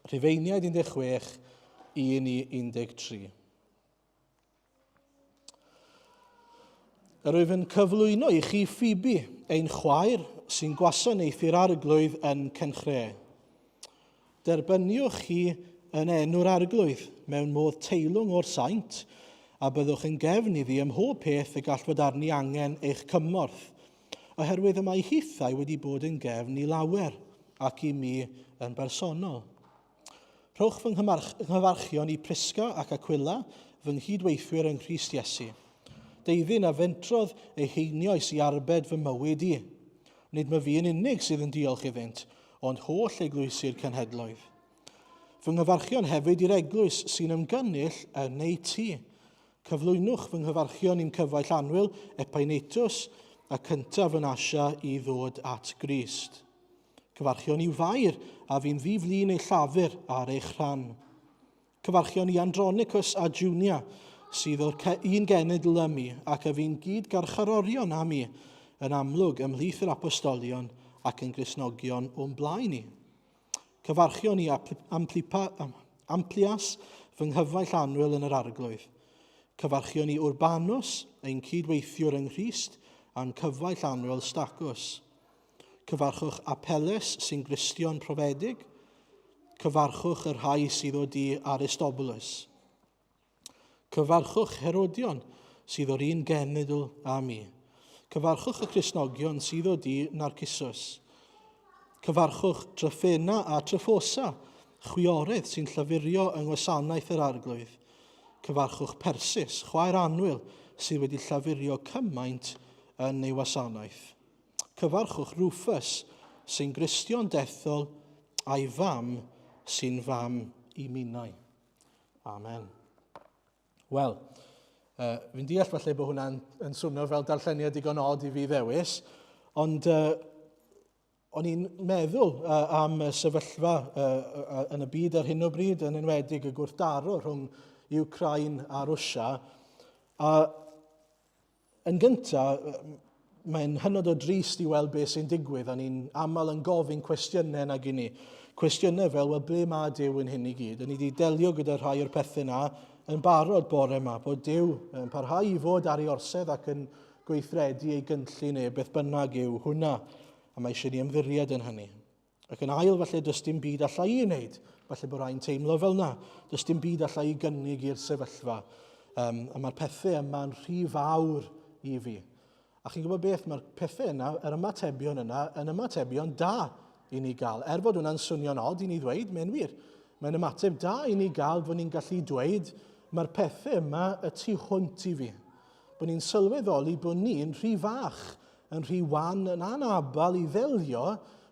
Rhufeiniaid 16, 1-13. Yr wyf yn cyflwyno i chi Phoebe, ein chwaer sy'n gwasanaethu'r arglwydd yn Cenchre. Derbyniwch chi yn enw'r arglwydd mewn modd teilwng o'r saint, a byddwch yn gefn iddi ym mhob peth y gall fod arni angen eich cymorth, oherwydd y mae hithau wedi bod yn gefn i lawer ac i mi yn bersonol. Rhowch fy nghyfarchion i Prisca ac Aquila, fy nghydweithwyr yng Nghrist Iesu. Deiddyn a fentrodd eu heinioes i arbed fy mywyd i. Nid mae fi yn unig sydd yn diolch iddynt, ond holl eglwysu'r cenhedloedd. Fy nghyfarchion hefyd i'r eglwys sy'n ymgynnull yn ei tŷ. Cyflwynwch fy nghyfarchion i'n cyfaill anwyl Epainetus a cyntaf yn Asia i ddod at Grist. Cyfarchion i'w fair a fi'n ddiflin ei llafur ar eich rhan. Cyfarchion i Andronicus a Junia sydd o'r un genedl ym mi ac a fi'n gyd garcharorion am mi yn amlwg ymhlith yr apostolion ac yn Gristnogion o'n blaen ni. Cyfarchion i Amplias fy nghyfaill anwyl yn yr arglwydd. Cyfarchion i Urbanus, ein cydweithiwr yng Nghrist, a'n cyfaill anwyl Stacws. Cyfarchwch Apelles sy'n Gristion profedig. Cyfarchwch yr rhai sydd o di Aristobulus. Cyfarchwch Herodion sydd o'r un genedl a mi. Cyfarchwch y Cristnogion sydd o di Narcissus. Cyfarchwch Tryphena a Tryphosa, chwiorydd sy'n llyfurio yng ngwasanaeth yr arglwydd. Cyfarchwch Persis, chwaer anwyl sydd wedi llafurio cymaint yn ei wasanaeth. Cyfarchwch Rufus sy'n Gristion dethol a'i fam sy'n fam i minnau. Amen. Wel, fi'n deall falle bod hwnna'n swnio fel darlleniad digon od i fi ddewis, ond o'n i'n meddwl am y sefyllfa yn y byd ar hyn o bryd, yn enwedig y gwrthdaro rhwng Ukraine a Rwsia. A yn gyntaf, mae'n hynod o drist i weld beth sy'n digwydd, a ni'n aml yn gofyn cwestiynau nag i ni. Cwestiynau fel, wel, ble mae Duw yn hyn i gyd? A ni wedi delio gyda rhai o'r pethau yna yn barod bore yma, bod Duw yn parhau i fod ar ei orsedd ac yn gweithredu ei gynllun neu beth bynnag yw hwnna. A mae eisiau ni ymddiried yn hynny. Ac yn ail, falle, does dim byd allai i wneud. Falle bod rhaid teimlo fel na. Does dim byd allai i gynnig i'r sefyllfa. A mae'r pethau yma'n rhy fawr i fi. A chi'n gwybod beth, mae'r pethau yna, yr ymatebion yna, yn ymatebion da i ni gael. Bod hwnna'n swnio'n od i ni ddweud, mae'n wir. Mae'n ymateb da i ni gael bod ni'n gallu dweud mae'r pethau yma y tu hwnt i fi. Bod ni'n sylweddoli bod ni'n rhy fach, yn rhy wan, yn anabal i ddelio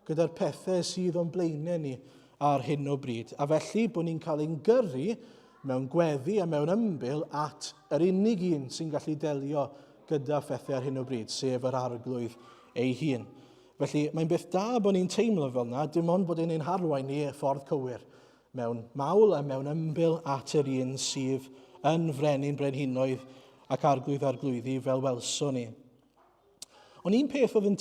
gyda'r pethau sydd o'n blaenau ni ar hyn o bryd. A felly bod ni'n cael ein gyrru mewn gweddi a mewn ymbil at yr unig un sy'n gallu delio gyda phethau ar hyn o bryd, sef yr arglwydd ei hun. Felly mae'n beth da bod ni'n teimlo fel yna, dim ond bod e'n harwain ni y ffordd cywir mewn mawl a mewn ymbil at yr un sydd yn frenin brenhinoedd ac arglwyddi fel welson ni. Ond un peth oedd yn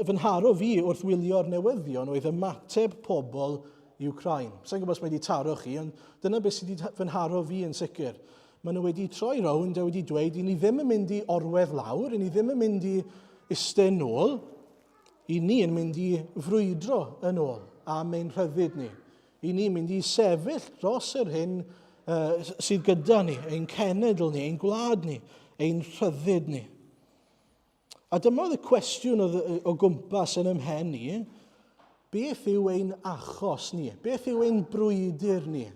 fy nharo fi wrth wylio'r newyddion oedd ymateb pobl Ukraine. Sa'n gwybod os mae wedi taro chi, ond dyna beth sydd wedi fy nharo fi yn sicr. Maen nhw wedi troi rownd a wedi dweud, i ni ddim yn mynd i orwedd lawr, i ni ddim yn mynd i isten nôl, i ni yn mynd i frwydro yn ôl am ein rhyddid ni. I ni'n mynd i sefyll dros yr hyn sydd gyda ni, ein cenedl ni, ein gwlad ni, ein rhyddid ni. A dyma oedd y cwestiwn o gwmpas yn ymhen ni, beth yw ein achos ni? Beth yw ein brwydr ni?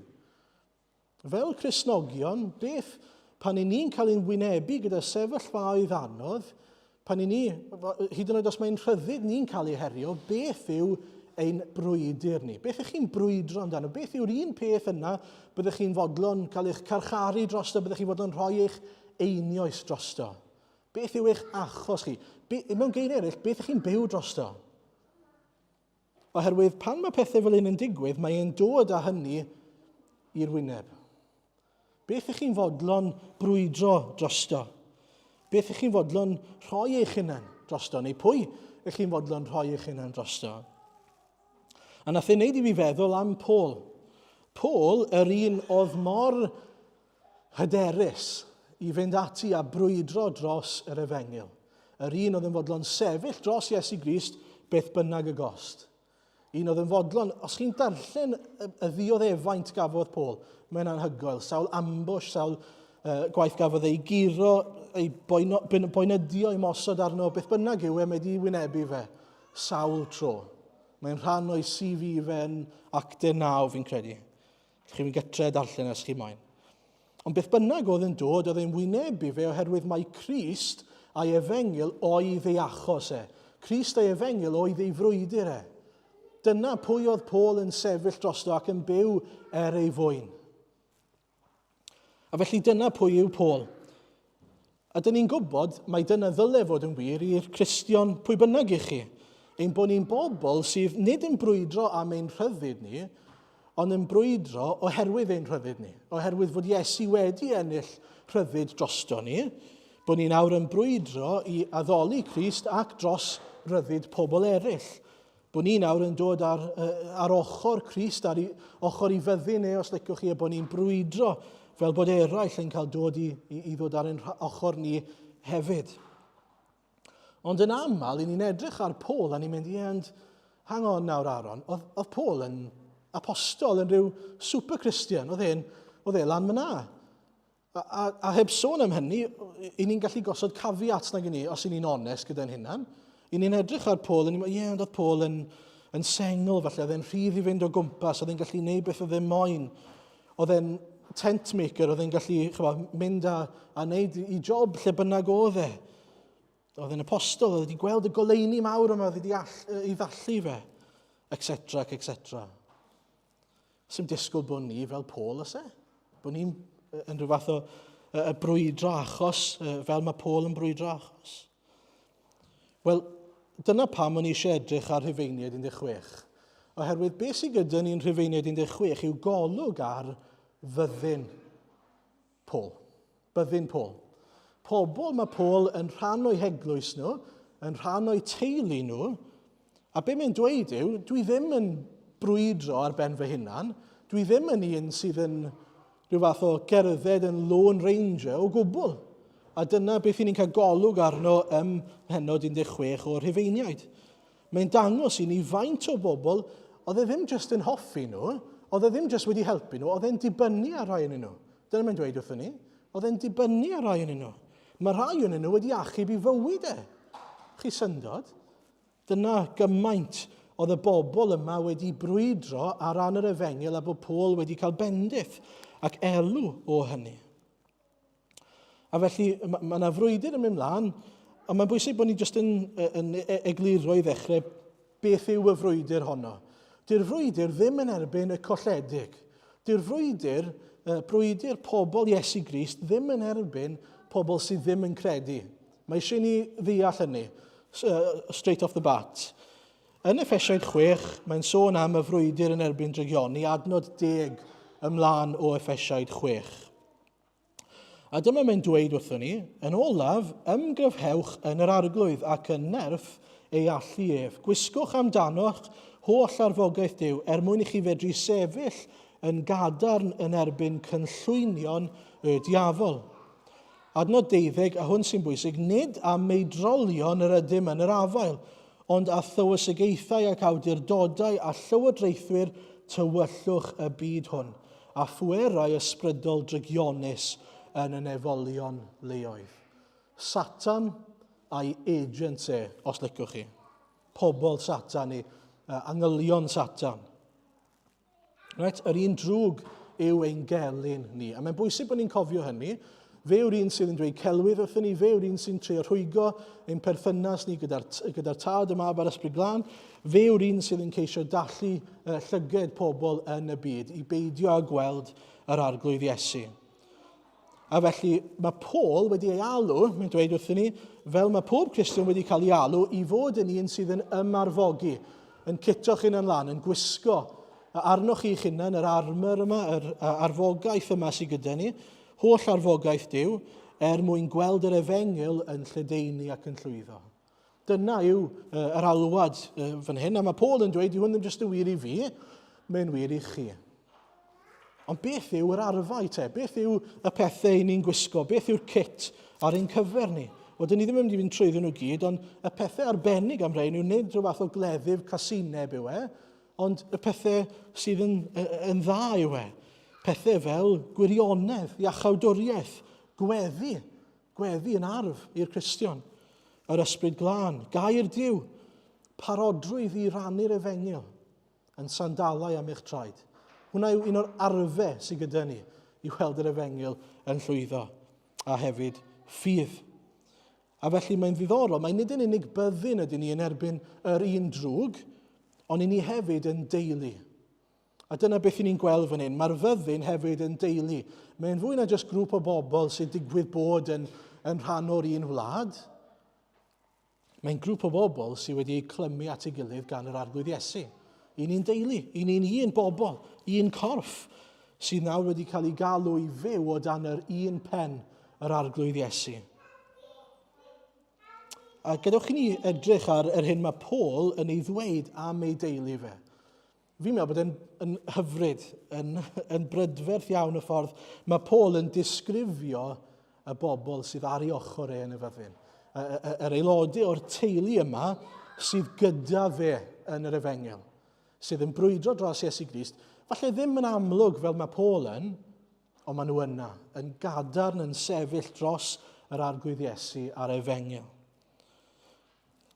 Fel Cristnogion, beth pan i ni'n cael ein wynebu gyda sefyllfaoedd anodd, pan i ni, hyd yn oed os mae'n rhyddid ni'n cael ei herio, beth yw ein brwydr ni? Beth ych chi'n brwydro amdano? Beth yw'r un peth yna byddwch chi'n fodlon cael eich carcharu drosto, byddwch chi'n fodlon rhoi eich einioes drosto? Beth yw eich achos chi? Mewn geiriau eraill, beth ych chi'n byw drosto? Oherwydd pan mae pethau fel un yn digwydd, mae e'n dod â hynny i'r wyneb. Beth ych chi'n fodlon brwydro drosto? Beth ych chi'n fodlon rhoi eich hunain drosto? Neu pwy ych chi'n fodlon rhoi eich hunain drosto? A nath ei wneud i fi feddwl am Paul. Paul, yr un oedd mor hyderus i fynd ati a brwydro dros yr Efengyl. Yr un oedd yn fodlon sefyll dros Iesu Grist beth bynnag y gost. Un oedd yn fodlon, os chi'n darllen y ddioddefaint gafodd Paul, mae'n anhygoel, sawl ambush, sawl gwaith gafodd ei giro, ei boenydio i mosod arno, beth bynnag yw e, mae wedi wynebu fe sawl tro. Mae'n rhan o'i CV fe yn actau 9, fi'n credu. Chi'n gytre darllen os chi moyn. Ond beth bynnag oedd yn dod, oedd e'n wynebu fe oherwydd mae Crist a'i Efengyl oedd ei achos e. Crist a'i Efengyl oedd ei frwydr e. Dyna pwy oedd Paul yn sefyll drosto ac yn byw ei fwyn. A felly dyna pwy yw Paul. A dyn ni'n gwybod mai dyna ddyle fod yn wir i'r Cristion pwy bynnag i chi. Ein bod ni'n bobl sydd nid yn brwydro am ein rhyddid ni, ond yn brwydro oherwydd ein rhyddid ni. Oherwydd fod Iesu wedi ennill rhyddid drosto ni, bod ni nawr yn brwydro i addoli Crist ac dros ryddid pobl eraill. Bod ni nawr yn dod ar ochr Crist, ar ochr i fyddu neu os licwch chi, bod ni'n brwydro fel bod eraill yn cael dod i ddod ar ein ochr ni hefyd. Ond yn aml, ni'n edrych ar Paul a ni'n mynd, hang on nawr Aaron, oedd Paul yn apostol yn rhyw super Christian, oedd e lan myna. A heb sôn am hynny, ni'n gallu gosod caveats na gynnu, os ni'n onest gyda'n hynna'n. Ni'n edrych ar Paul, a ni'n mynd, oedd Paul yn sengl, falle, oedd e'n rhydd i fynd o gwmpas, oedd e'n gallu gwneud beth oedd e'n moyn. Oedd e'n tent maker, oedd e'n gallu mynd a wneud i job lle bynnag oedd e. Oedd e'n apostol, oedd wedi gweld y goleuni mawr yma, oedd wedi i dhallu fe, etc. Sy'n disgwyl bod ni fel Paul ys e? Bod ni'n yn rhyw fath o brwydro achos, fel mae Paul yn brwydro achos. Wel, dyna pam o'n i eisiau edrych ar Rhufeiniaid 16. Oherwydd beth sydd gyda ni'n Rhufeiniaid 16 yw golwg ar fyddin Paul. Byddin Paul. Pobl mae Paul yn rhan o'i heglwys nhw, yn rhan o'i teulu nhw, a be mae'n dweud yw, dwi ddim yn brwydro ar ben fy hunan, dwi ddim yn un sydd yn rhyw fath o gerdded yn lone ranger o gwbl. A dyna beth ni'n cael golwg arno ym Mhennod 16 o'r Rhufeiniaid. Mae'n dangos i ni faint o bobl, oedd e ddim jyst yn hoffi nhw, oedd e ddim jyst wedi helpu nhw, oedd e'n dibynnu ar rai yn nhw. Dyna mae'n dweud wrthyn ni. Oedd e'n dibynnu ar rai yn nhw. Mae rai yn nhw wedi achub i fywyd e. Chi syndod? Dyna gymaint oedd y bobl yma wedi brwydro ar ran yr Efengyl a bod Paul wedi cael bendith ac elw o hynny. A felly mae yna frwydr yn mynd mlaen, a mae'n bwysig bod ni jyst yn egluro i ddechrau beth yw y frwydr honno. Dy'r frwydr ddim yn erbyn y colledig. Dy'r brwydr pobl Iesu Grist ddim yn erbyn pobl sydd ddim yn credu. Mae eisiau ni ddeall hynny, straight off the bat. Yn Effesiaid 6, mae'n sôn am y frwydr yn erbyn drygioni, adnod 10 ymlaen o Effesiaid 6. A dyma mae'n dweud wrthyn ni, yn olaf, ymgryfhewch yn yr arglwydd ac yn nerth ei allu ef. Gwisgwch amdano'ch holl arfogaeth Duw mwyn i chi fedru sefyll yn gadarn yn erbyn cynllwynion y diafol. Adnod 12, a hwn sy'n bwysig, nid am meidrolion yr ydym yn yr afael, ond a thywysygeithau ac awdurdodau a llywodraethwyr tywyllwch y byd hwn, a phwerau ysbrydol drygionus yn y nefolion leoedd. Satan a'i agents e, os licwch chi. Pobl Satan i, angylion Satan. Right? Yr un drwg yw ein gelyn ni. A mae'n bwysig bod ni'n cofio hynny. Fe yw'r un sydd yn dweud celwydd wrthyn ni, fe yw'r un sy'n trio rhwygo ein perthynas ni gyda'r tad yma a'r ysbryd glân. Fe yw'r un sydd yn ceisio dallu llyged pobl yn y byd i beidio â gweld yr arglwydd Iesu. A felly mae Paul wedi ei alw, mae'n dweud wrthyn ni, fel mae pob Cristion wedi cael ei alw i fod yn un sydd yn ymarfogi, yn cito'ch yn lan, yn gwisgo. Arnoch chi'ch hunan, yr armor yma, yr arfogaeth yma sydd gyda ni, holl arfogaeth Duw, mwyn gweld yr Efengyl yn lledaenu ac yn llwyddo. Dyna yw yr alwad fan hyn, a mae Paul yn dweud, yw hwn ddim jyst yn wir i fi, mae'n wir i chi. Ond beth yw yr arfau te? Beth yw y pethau ni'n gwisgo? Beth yw'r kit ar ein cyfer ni? Wel, dyn ni ddim yn mynd i fynd trwyddyn nhw gyd, ond y pethau arbennig am rhain yw nid rhyw fath o gleddyf casineb yw ond y pethau sydd yn dda yw Pethau fel gwirionedd, iachawdwriaeth, gweddi yn arf i'r Cristion, yr ysbryd glân, gair Duw, parodrwydd i rannu'r efengil, yn sandalau am eich traed. Hwna yw un o'r arfau sydd gyda ni i weld yr efengil yn llwyddo, a hefyd fydd. A felly mae'n ddiddorol, mae nid yn unig byddin ydyn ni yn erbyn yr un drwg, ond i ni hefyd yn deulu. A dyna beth ni'n gweld fan hyn. Mae'r fyddin hefyd yn deulu. Mae'n fwy na jyst grŵp o bobl sy'n digwydd bod yn rhan o'r un wlad. Mae'n grŵp o bobl sydd wedi clymu at ei gilydd gan yr arglwydd Iesu. I ni'n deulu, i ni'n un bobl, un corff, sydd nawr wedi cael ei galw i fyw o dan yr un pen yr arglwydd Iesu. A gadewch i ni edrych ar yr hyn mae Paul yn ei ddweud am ei deulu fe. Fi'n meddwl bod yn hyfryd, yn brydferth iawn y ffordd mae Paul yn disgrifio y bobl sydd ar ei ochr yn y fyddin. Yr aelodau o'r teulu yma sydd gyda fe yn yr efengil, sydd yn brwydro dros Iesu Grist, falle ddim yn amlwg fel mae Paul ond maen nhw yna, yn gadarn yn sefyll dros yr arglwydd Iesu a'r efengil.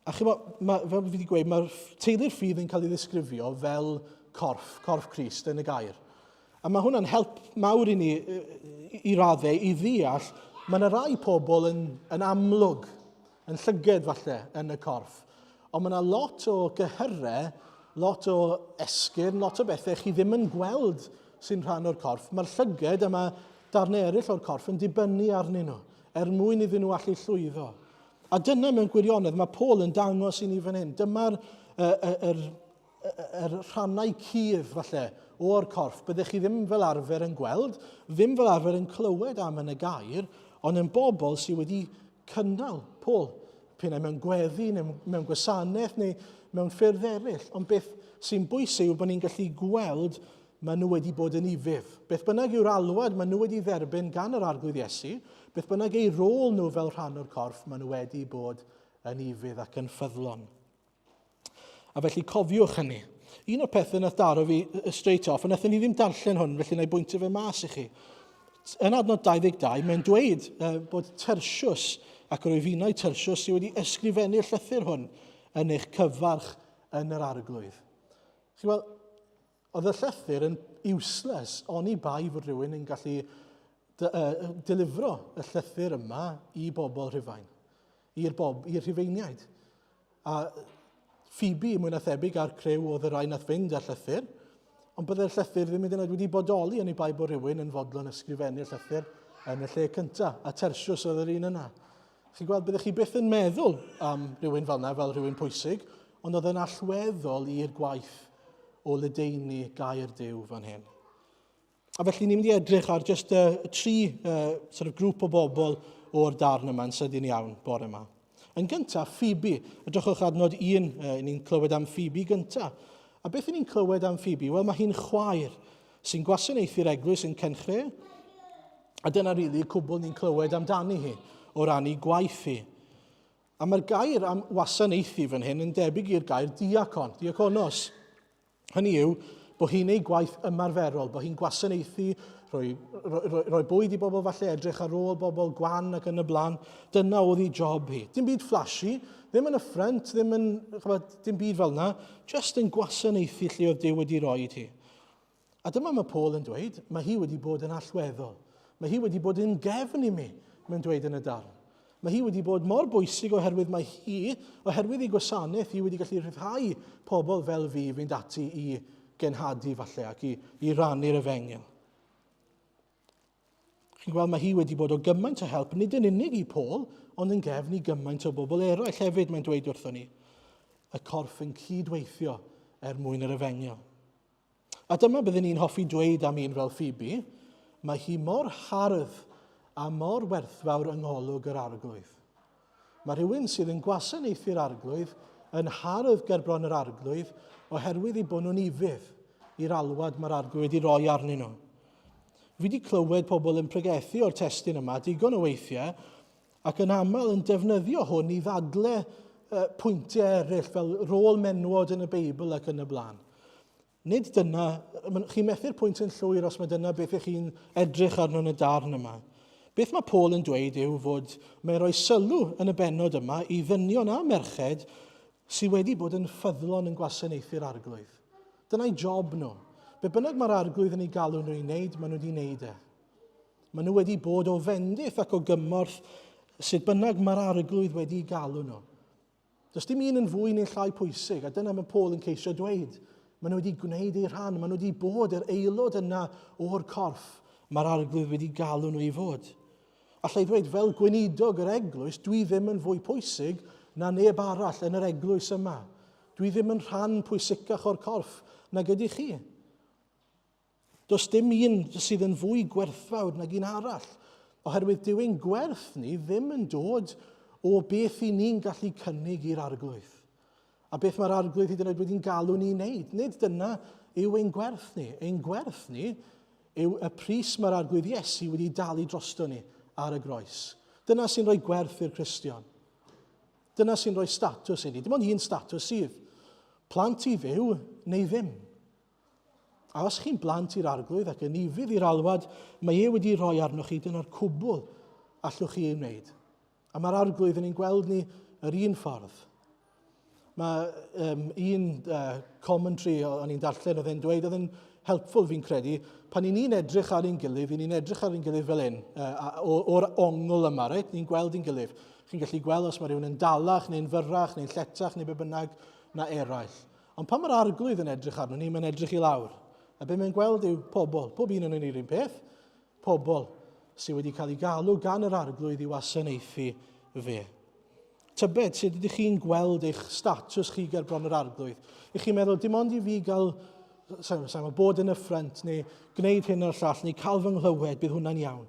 A fel fi wedi gweud, mae'r teulu'r ffydd yn cael ei ddisgrifio fel corff Crist yn y gair. A mae hwnna'n help mawr i ni i raddau i ddeall, mae yna rai pobl yn amlwg, yn llyged falle yn y corff. Ond mae yna lot o gyhyrau, lot o esgyrn, lot o bethau chi ddim yn gweld sy'n rhan o'r corff. Mae'r llyged a mae darnau eraill o'r corff yn dibynnu arnyn nhw, mwyn iddyn nhw allu llwyddo. A dyna mewn gwirionedd, mae Paul yn dangos i ni fan hyn. Dyma'r rhannau cudd, falle, o'r corff. Byddech chi ddim fel arfer yn gweld, ddim fel arfer yn clywed am yn y gair, ond yn bobl sydd wedi cynnal Paul. P'un mewn gweddi, neu mewn gwasanaeth, neu mewn ffyrdd eraill. Ond beth sy'n bwysig yw bod ni'n gallu gweld maen nhw wedi bod yn ifydd. Beth bynnag yw'r alwad maen nhw wedi dderbyn gan yr arglwydd Iesu, beth bynnag ei rôl nhw fel rhan o'r corff, maen nhw wedi bod yn ifydd ac yn ffyddlon. A felly cofiwch hynny. Un o'r pethau nath daro fi straight off, a nathon ni ddim darllen hwn, felly na i bwyntio fe mas i chi. Yn adnod 22, mae'n dweud bod Tersiws ac yr Rhufeiniaid Tersiws sydd wedi ysgrifennu'r llythyr hwn yn eich cyfarch yn yr arglwydd. Chi weld, oedd y llythyr yn useless, oni bai fod rhywun yn gallu delifro y llythyr yma i bobl Rhufain, i'r Rhufeiniaid. A Phoebe, mwy na thebyg ar crew oedd y rai nath fynd â'r llythyr, ond byddai'r llythyr ddim wedi bodoli yn ei bai bod rhywun yn fodlon ysgrifennu'r llythyr yn y lle cyntaf, a Tersiws oedd yr un yna. Chi'n gweld, byddech chi byth yn meddwl am rhywun fel yna, fel rhywun pwysig, ond oedd yn allweddol i'r gwaith o ledeini gair Duw fan hyn. A felly ni'n mynd i edrych ar just tri grŵp o bobl o'r darn yma'n sydyn iawn bore yma. Yn gyntaf, Phoebe. Edrychwch adnod 1, ni'n clywed am Phoebe gyntaf. A beth ni'n clywed am Phoebe? Wel, mae hi'n chwaer sy'n gwasanaethu'r eglwys yn Cenchre. A dyna rili cwbl ni'n clywed amdani hi o ran ei gwaith hi. A mae'r gair am wasanaethu fan hyn yn debyg i'r gair diaconos. Hynny yw bod hi'n ei gwaith ymarferol, bod hi'n gwasanaethu, rhoi bwyd i bobl falle edrych ar ôl bobl gwan ac yn y blaen. Dyna oedd ei job hi. Dim byd flashy, ddim yn y ffrynt, dim byd fel yna, just yn gwasanaethu lle oedd Duw wedi rhoi hi. A dyma mae Paul yn dweud, mae hi wedi bod yn allweddol. Mae hi wedi bod yn gefn i mi, mae'n dweud yn y darn. Mae hi wedi bod mor bwysig oherwydd mae hi, oherwydd ei gwasanaeth, hi wedi gallu rhyddhau pobl fel fi fynd ati i genhadu falle ac i rannu'r efengil. Chi'n gweld, mae hi wedi bod o gymaint o help, nid yn unig i Paul, ond yn gefn i gymaint o bobl eraill hefyd, mae'n dweud wrthon ni. Y corff yn cydweithio mwyn yr efengil. A dyma byddwn ni'n hoffi dweud am un fel Phoebe, mae hi mor hardd a mor werthfawr yng ngolwg yr arglwydd. Mae rhywun sydd yn gwasanaethu'r arglwydd yn hardd gerbron yr arglwydd oherwydd eu bod nhw'n ifydd i'r alwad mae'r arglwydd wedi rhoi arnyn nhw. Fi wedi clywed pobl yn pregethu o'r testun yma digon o weithiau ac yn aml yn defnyddio hwn i ddadle pwyntiau eraill fel rôl menwod yn y Beibl ac yn y blaen. Nid dyna, chi'n methu'r pwynt yn llwyr os mae dyna beth ych chi'n edrych arno yn y darn yma. Beth mae Paul yn dweud yw fod mae'n rhoi sylw yn y benod yma i ddynion a merched sydd wedi bod yn ffyddlon yn gwasanaethu'r arglwydd. Dyna'i job nhw. Be bynnag mae'r arglwydd yn ei galw nhw i wneud, maen nhw wedi wneud e. Maen nhw wedi bod o fendith ac o gymorth sut bynnag mae'r arglwydd wedi ei galw nhw. Does dim un yn fwy neu'n llai pwysig, a dyna mae Paul yn ceisio dweud. Maen nhw wedi gwneud eu rhan, maen nhw wedi bod yr aelod yna o'r corff mae'r arglwydd wedi galw nhw i fod. Allai ddweud fel gweinidog yr eglwys, dwi ddim yn fwy pwysig na neb arall yn yr eglwys yma. Dwi ddim yn rhan pwysicach o'r corff na gyda chi. Does dim un sydd yn fwy gwerthfawr nag un arall, oherwydd dyw ein gwerth ni ddim yn dod o beth i ni'n gallu cynnig i'r arglwydd. A beth mae'r arglwydd hyd yn oed wedi'n galw ni'n wneud. Nid dyna yw ein gwerth ni. Ein gwerth ni yw y pris mae'r arglwydd Iesu wedi dalu drosto ni ar y groes. Dyna sy'n rhoi gwerth i'r Cristion. Dyna sy'n rhoi statws i ni. Dim ond un statws sydd. Plant i fyw neu ddim. A os chi'n blant i'r arglwydd ac yn ifydd i'r alwad, mae wedi rhoi arnoch chi dyna'r cwbl allwch chi ei wneud. A mae'r arglwydd yn ein gweld ni yr un ffordd. Mae un commentary o'n i'n darllen oedd e'n dweud, oedd e'n helpful fi'n credu, pan i ni'n edrych ar ein gilydd, ni'n edrych ar ein gilydd fel hyn, o'r ongl yma, right? Ni'n gweld ein gilydd. Chi'n gallu gweld os mae rhywun yn dalach, neu'n fyrrach, neu'n lletach, neu be bynnag na eraill. Ond pan mae'r arglwydd yn edrych arno ni, mae'n edrych i lawr. A be mae'n gweld yw pobl, pob un yn yr un peth, pobl sydd wedi cael ei galw gan yr arglwydd i wasanaethu fe. Tybed, sut ydych chi'n gweld eich statws chi ger bron yr arglwydd? Ych chi'n meddwl, dim ond i fi gael, bod yn y ffrynt, neu gwneud hyn o'r llall, neu cael fy nghlywed, bydd hwnna'n iawn.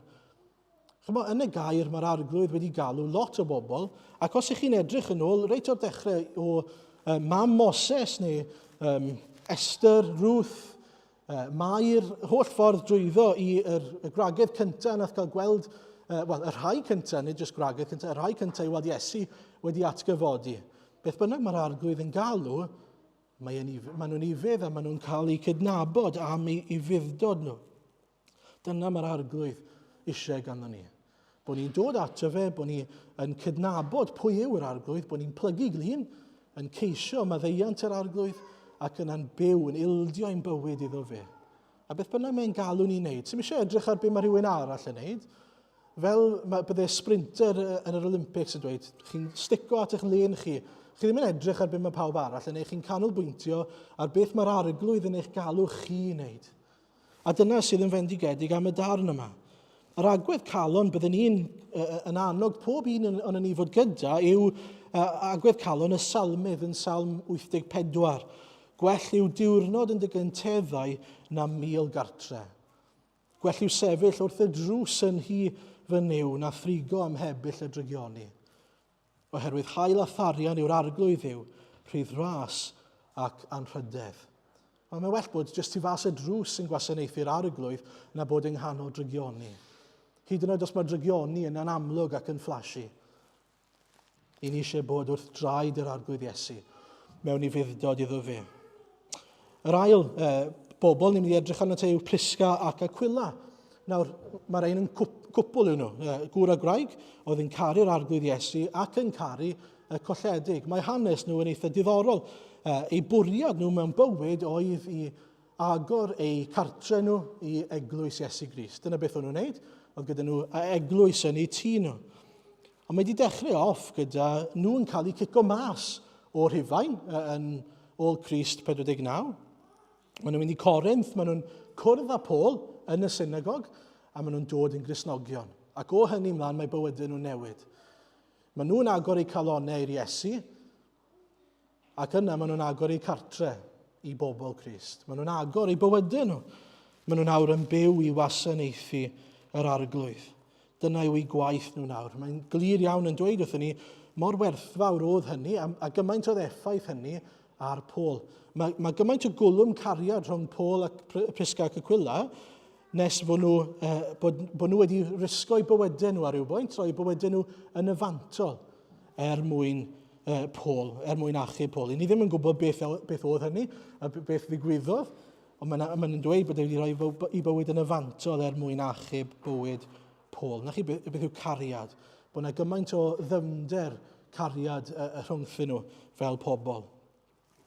Chymod, yn y gair mae'r arglwydd wedi galw lot o bobl, ac os ych chi'n edrych yn ôl, reit o'r dechrau o Mam Moses, neu Esther, Ruth, mae'r holl ffordd drwyddo i'r gwragedd cyntaf nath cael gweld, y rhai cyntaf, nid jyst gwragedd cyntaf, y rhai cyntaf i weld Iesu wedi atgyfodi. Beth bynnag mae'r arglwydd yn galw, maen nhw'n ifydd a maen nhw'n cael eu cydnabod am eu fuddod nhw. Dyna mae'r arglwydd eisiau ganddo ni. Bod ni'n dod ato fe, bod ni'n cydnabod pwy yw'r arglwydd, bod ni'n plygu glin, yn ceisio maddeiant yr arglwydd, ac yna'n byw, yn ildio ein bywyd iddo fe. A beth bynnag mae'n galw ni'n neud. Sy'n eisiau edrych ar beth mae rhywun arall yn neud. Fel byddai sprinter yn yr Olympics yn dweud, chi'n stico at eich len chi. Chi ddim yn edrych ar beth mae pawb arall yn neud. Chi'n canolbwyntio ar beth mae'r arglwydd yn eich galw chi i wneud. A dyna sydd yn fendigedig am y darn yma. Yr agwedd calon byddwn ni'n yn annog pob un o'n ni fod gyda yw agwedd calon y salmydd yn Salm 84. Gwell yw diwrnod yn dy gynteddau na 1000 gartre. Gwell yw sefyll wrth y drws yn hi fy niw na thrigo am hebyll y drygioni. Oherwydd hael a tharian yw'r arglwydd yw, rhydd ras ac anrhydedd. Ond mae'n well bod jyst i fas y drws yn gwasanaethu'r arglwydd na bod yng nghanol drygioni. Hyd yn oed os mae drygioni yn amlwg ac yn flashy. Ni'n eisiau bod wrth draed yr arglwydd Iesu mewn i fuddod iddo fe. Yr ail bobl ni'n mynd i edrych arno te yw Prisca ac Aquila. Nawr, mae'r ein yn cwpl yw nhw, gŵr a graig, oedd yn caru'r arglwydd Iesu ac yn caru colledig. Mae hanes nhw yn eitha diddorol. Eu bwriad nhw mewn bywyd oedd i agor eu cartre nhw i eglwys Iesu Grist. Dyna beth o'n nhw'n wneud. Oedd gyda nhw eglwys yn eu tŷ nhw. Ond mae wedi dechrau off gyda nhw'n cael eu cico mas o Rhufain yn ôl Crist 49. Maen nhw'n mynd i Corinth, maen nhw'n cwrdd â Paul yn y synagog, a maen nhw'n dod yn Gristnogion. Ac o hynny mlaen mae bywydau nhw'n newid. Maen nhw'n agor eu calonnau i'r Iesu, ac yna maen nhw'n agor eu cartre i bobl Crist. Maen nhw'n agor eu bywydau nhw. Maen nhw'n awr yn byw i wasanaethu yr arglwydd. Dyna yw eu gwaith nhw nawr. Mae'n glir iawn yn dweud wrthyn ni, mor werthfawr oedd hynny, a gymaint oedd effaith hynny ar Paul. Mae gymaint o gwlwm cariad rhwng Paul ac Prisca ac Aquila nes bod nhw wedi risgo'u bywydau nhw ar ryw bwynt, rhoi bywydau nhw yn y fantol mwyn Paul, mwyn achub Paul. Ni ddim yn gwybod beth oedd hynny, a beth ddigwyddodd, ond maen nhw'n dweud bod wedi rhoi i bywyd yn y fantol mwyn achub bywyd Paul. Na chi beth yw cariad? Bod yna gymaint o ddyfnder cariad rhwngthyn nhw fel pobl.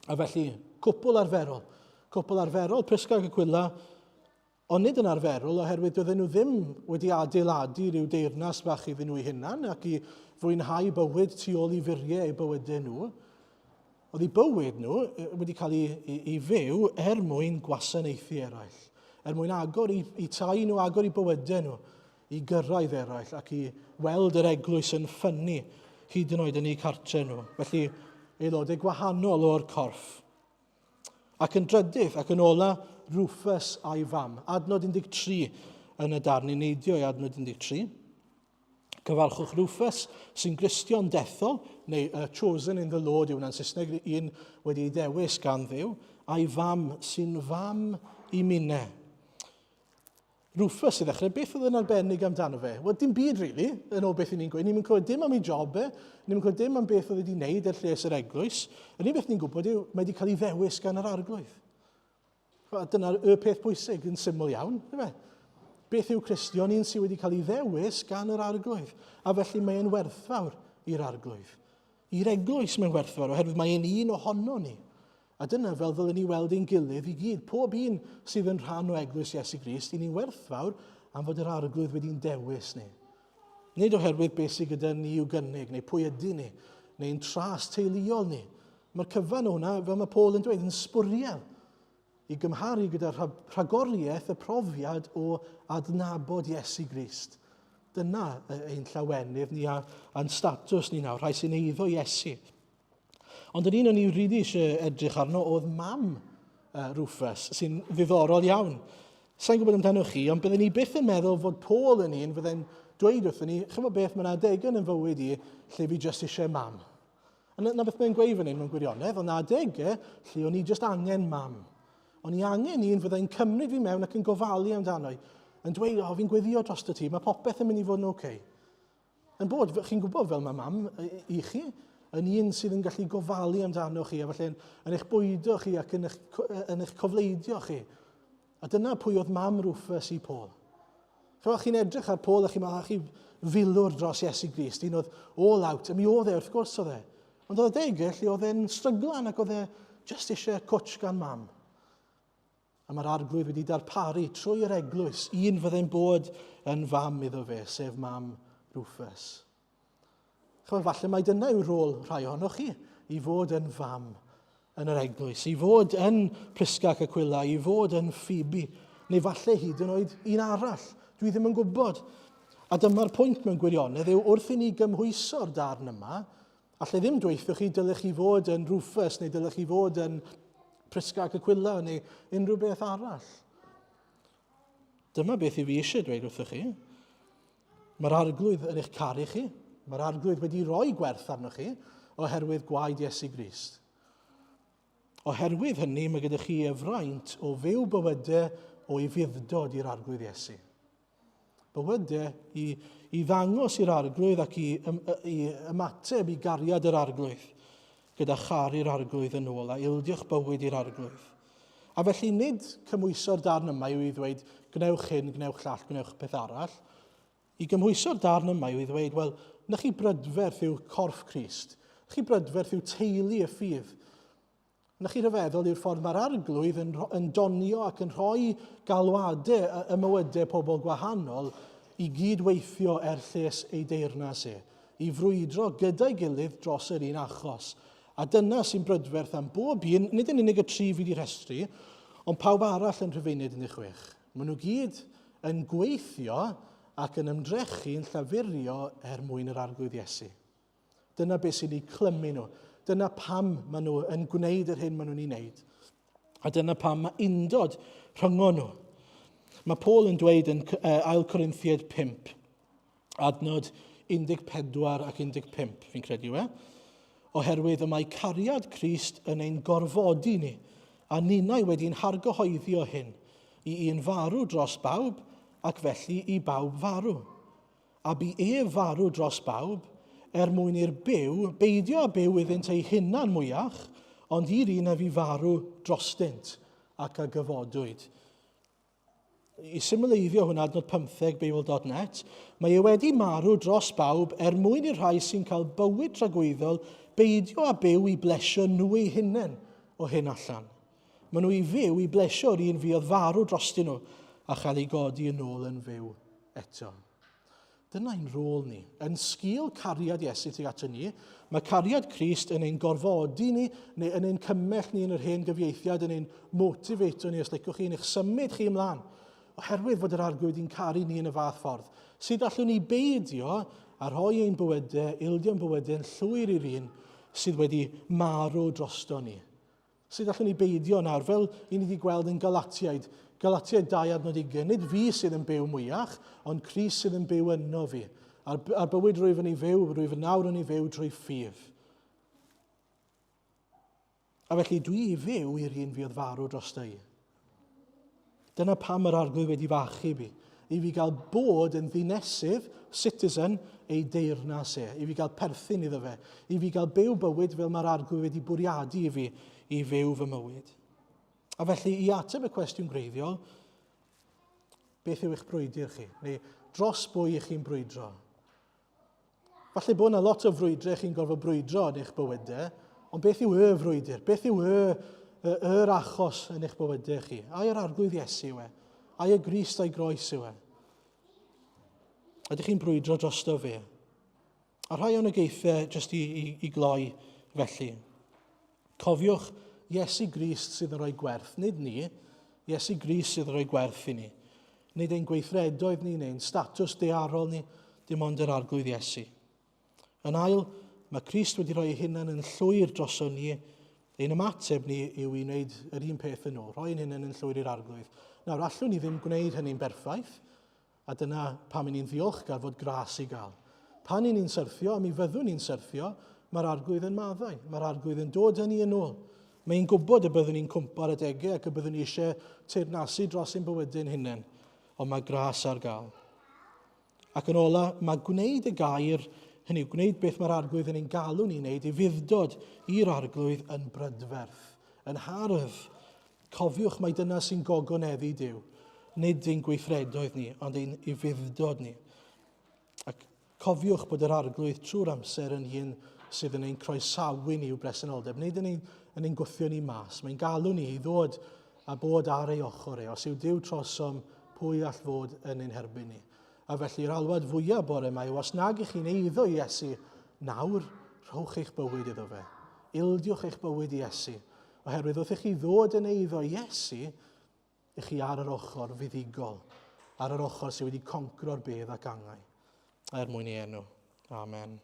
A felly, cwpl arferol, Prisca ac Aquila, ond nid yn arferol, oherwydd doedden nhw ddim wedi adeiladu rhyw deyrnas fach iddyn nhw eu hunan ac i fwynhau bywyd tu ôl i furiau eu bywydau nhw. Oedd eu bywyd nhw wedi cael ei fyw mwyn gwasanaethu eraill, mwyn agor i tai nhw, agor i bywydau nhw, i gyrraedd eraill ac i weld yr eglwys yn ffynnu hyd yn oed yn eu cartre nhw. Felly, aelodau gwahanol o'r corff. Ac yn drydydd, ac yn ola, Rhufus a'i fam. Adnod 13 yn y darn i neidio i adnod 13. Cyfarchwch Rhufus sy'n Gristion dethol, neu chosen in the Lord yw hwnna'n Saesneg, un wedi ei dewis gan Dduw, a'i fam sy'n fam i minnau. Rhufus i ddechrau, beth oedd yn arbennig amdano fe? Wel, dim byd, really, yn ôl beth ni'n gweud. Ni'n clywed dim am ei job ni'n clywed dim am beth oedd wedi wneud ar lles yr eglwys. Yr unig beth ni'n gwybod yw, mae wedi cael ei ddewis gan yr arglwydd. Dyna'r peth bwysig yn syml iawn. Beth yw Cristion, un sydd wedi cael ei ddewis gan yr arglwydd. A felly mae'n werthfawr i'r arglwydd. I'r eglwys mae'n werthfawr, oherwydd mae'n un ohono ni. A dyna fel ddylen ni weld ein gilydd i gyd. Pob un sydd yn rhan o eglwys Iesu Grist, i ni'n werthfawr am fod yr arglwydd wedi'n dewis ni. Nid oherwydd beth sydd gyda ni i'w gynnig, neu pwy ydy ni, neu'n tras teuluol ni. Mae'r cyfan hwnna, fel mae Paul yn dweud, yn sbwriel i gymharu gyda rhagoriaeth y profiad o adnabod Iesu Grist. Dyna ein llawenydd ni a'n statws ni nawr, rhai sy'n eiddo Iesu. Ond yn un o'n i rili eisiau edrych arno oedd mam Rhufus, sy'n ddiddorol iawn. Sa'n gwybod amdano chi, ond byddwn ni byth yn meddwl fod Paul yn un fyddai'n dweud wrthyn ni, chymod beth, mae'n adegau yn fywyd i lle fi jyst eisiau mam. A na beth mae'n gweud fan hyn mewn gwirionedd, ond adegau lle o'n i jyst angen mam. O'n i angen un fyddai'n cymryd fi mewn ac yn gofalu amdano i, yn dweud, fi'n gweddio dros y ti, mae popeth yn mynd i fod yn oce. Yn bod, chi'n gwybod fel mae mam i chi, yn un sydd yn gallu gofalu amdano chi, a felly yn eich bwydo chi ac yn eich cofleidio chi. A dyna pwy oedd mam Rhufus i Paul. Chi'n edrych ar Paul a chi'n filwr dros Iesu Grist, un oedd all out, a mi oedd wrth gwrs oedd e. Ond oedd adegau lle oedd e'n stryglan ac oedd e just eisiau cwtch gan mam. A mae'r arglwydd wedi darparu trwy'r eglwys, un fyddai'n bod yn fam iddo fe, sef mam Rhufus. Falle mai dyna yw rôl rhai ohonoch chi, i fod yn fam yn yr eglwys, i fod yn Prisca ac Aquila, i fod yn Phoebe, neu falle hyd yn oed un arall. Dwi ddim yn gwybod. A dyma'r pwynt mewn gwirionedd yw wrth i ni gymhwyso'r darn yma, allai ddim dweithio chi dylech chi fod yn Rhufus, neu dylech chi fod yn Prisca ac Aquila, neu unrhyw beth arall. Dyma beth i fi eisiau dweud wrthoch chi. Mae'r arglwydd yn eich caru chi. Mae'r arglwydd wedi rhoi gwerth arnoch chi oherwydd gwaed Iesu Grist. Oherwydd hynny, mae gyda chi efraint o fyw bywydau o i fuddod i'r arglwydd Iesu. Bywydau i ddangos i'r arglwydd ac i ymateb i gariad yr arglwydd, gyda charu'r arglwydd yn ôl a ildio'ch bywyd i'r arglwydd. A felly nid cymwyso'r darn yma yw i ddweud, gnewch hyn, gnewch llall, gnewch peth arall. I gymhwyso'r darn yma yw i ddweud, wel, na chi brydferth yw corff Crist. Na chi brydferth yw teulu y ffydd. Na chi rhyfeddol yw'r ffordd mae'r arglwydd yn donio ac yn rhoi galwadau y mywydau pobl gwahanol i gydweithio lles ei deyrnas i frwydro gyda'i gilydd dros yr un achos. A dyna sy'n brydferth am bob un, nid yn unig y 3 fi wedi rhestru, ond pawb arall yn Rhufeiniaid 16. Maen nhw gyd yn gweithio ac yn ymdrechu'n llafurio mwyn yr arglwydd Iesu. Dyna beth sy'n ei clymu nhw. Dyna pam maen nhw yn gwneud yr hyn maen nhw'n ei wneud. A dyna pam mae undod rhyngo nhw. Mae Paul yn dweud yn ail Corinthiaid 5, adnod 14 ac 15, fi'n credu oherwydd y mae cariad Crist yn ein gorfodi ni, a ninnau wedi'n hargyhoeddio hyn, i un farw dros bawb, ac felly i bawb farw. A bu farw dros bawb, mwyn i'r beidio a byw iddynt ei hunan mwyach, ond i'r un a fi farw drostynt ac a gyfodwyd. I symleiddio hwnna adnod 15 Beibl.net, mae wedi marw dros bawb mwyn i'r rhai sy'n cael bywyd tragweddol beidio a byw i blesio nhw eu hunain o hyn allan. Maen nhw i fyw i blesio'r un fi oedd farw drostyn nhw a chael ei godi yn ôl yn fyw eto. Dyna'n rôl ni. Yn sgil cariad Iesu tuag ato ni, mae cariad Crist yn ein gorfodi ni, neu yn ein cymell ni yn yr hen gyfieithiad, yn ein motivator ni, os licwch chi, yn eich symud chi ymlaen, oherwydd fod yr arglwydd i'n caru ni yn y fath ffordd. Sut allwn ni beidio a rhoi ein bywydau, ildio'n bywydau yn llwyr i'r un sydd wedi marw drosto ni. Sut allwn ni beidio nawr, fel i ni wedi gweld yn Galatiaid 2:20, nid fi sydd yn byw mwyach, ond Crist sydd yn byw yno fi. A'r bywyd rwyf yn ei fyw, rwyf yn nawr yn ei fyw drwy ffydd. A felly dwi i fyw i'r un fi oedd farw drosto i. Dyna pam yr arglwydd wedi fachu i fi gael bod yn ddinesydd, citizen, ei deyrnas i fi gael perthyn iddo fe, i fi gael byw bywyd fel mae'r arglwydd wedi bwriadu i fi i fyw fy mywyd. A felly, i ateb y cwestiwn greiddiol, beth yw eich brwydr chi? Neu dros bwy chi'n brwydro? Falle bod yna lot o frwydrau chi'n gorfod brwydro yn eich bywydau, ond beth yw y frwydr? Beth yw yr achos yn eich bywydau chi? Ai yr arglwydd Iesu yw e? Ai y Grist a'i groes yw e? Ydych chi'n brwydro drosto fe? A rhai o'n y geithau jyst i gloi felly. Cofiwch, Iesu Grist sydd yn rhoi gwerth, nid ni, Iesu Grist sydd yn rhoi gwerth i ni. Nid ein gweithredoedd ni neu'n statws dearol ni, dim ond yr arglwydd Iesu. Yn ail, mae Crist wedi rhoi ei hunain yn llwyr droso ni. Ein ymateb ni yw i wneud yr un peth yn ôl, rhoi'n hunain yn llwyr i'r arglwydd. Nawr, allwn ni ddim gwneud hynny'n berffaith, a dyna pam ni'n ddiolchgar fod gras i gael. Pan ni'n syrthio, a mi fyddwn ni'n syrthio, mae'r arglwydd yn maddau. Mae'r arglwydd yn dod â ni yn ôl. Mae'n gwybod y byddwn ni'n cwmpo ar y degau ac y byddwn ni eisiau teyrnasu dros ein bywydau'n hunain, ond mae gras ar gael. Ac yn ola, mae gwneud y gair, hynny yw, gwneud beth mae'r arglwydd yn ein galw ni'n wneud, i fuddod i'r arglwydd yn brydferth, yn hardd. Cofiwch mai dyna sy'n gogoneddu Duw, nid ein gweithredoedd ni, ond ein i fuddod ni. Ac cofiwch bod yr arglwydd trwy'r amser yn un sydd yn ein croesawu ni i'w bresenoldeb, nid yn ein gwthio ni mas. Mae'n galw ni i ddod a bod ar ei ochr Os yw Duw trosom, pwy all fod yn ein herbyn ni. A felly'r alwad fwyaf bore yma yw os nag ych chi'n eiddo i Iesu, nawr rhowch eich bywyd iddo fe. Ildiwch eich bywyd i Iesu. Oherwydd wrth i chi ddod yn eiddo i Iesu, ych chi ar yr ochr fuddigol, ar yr ochr sydd wedi concro'r bedd ac angau. Mwyn ei enw. Amen.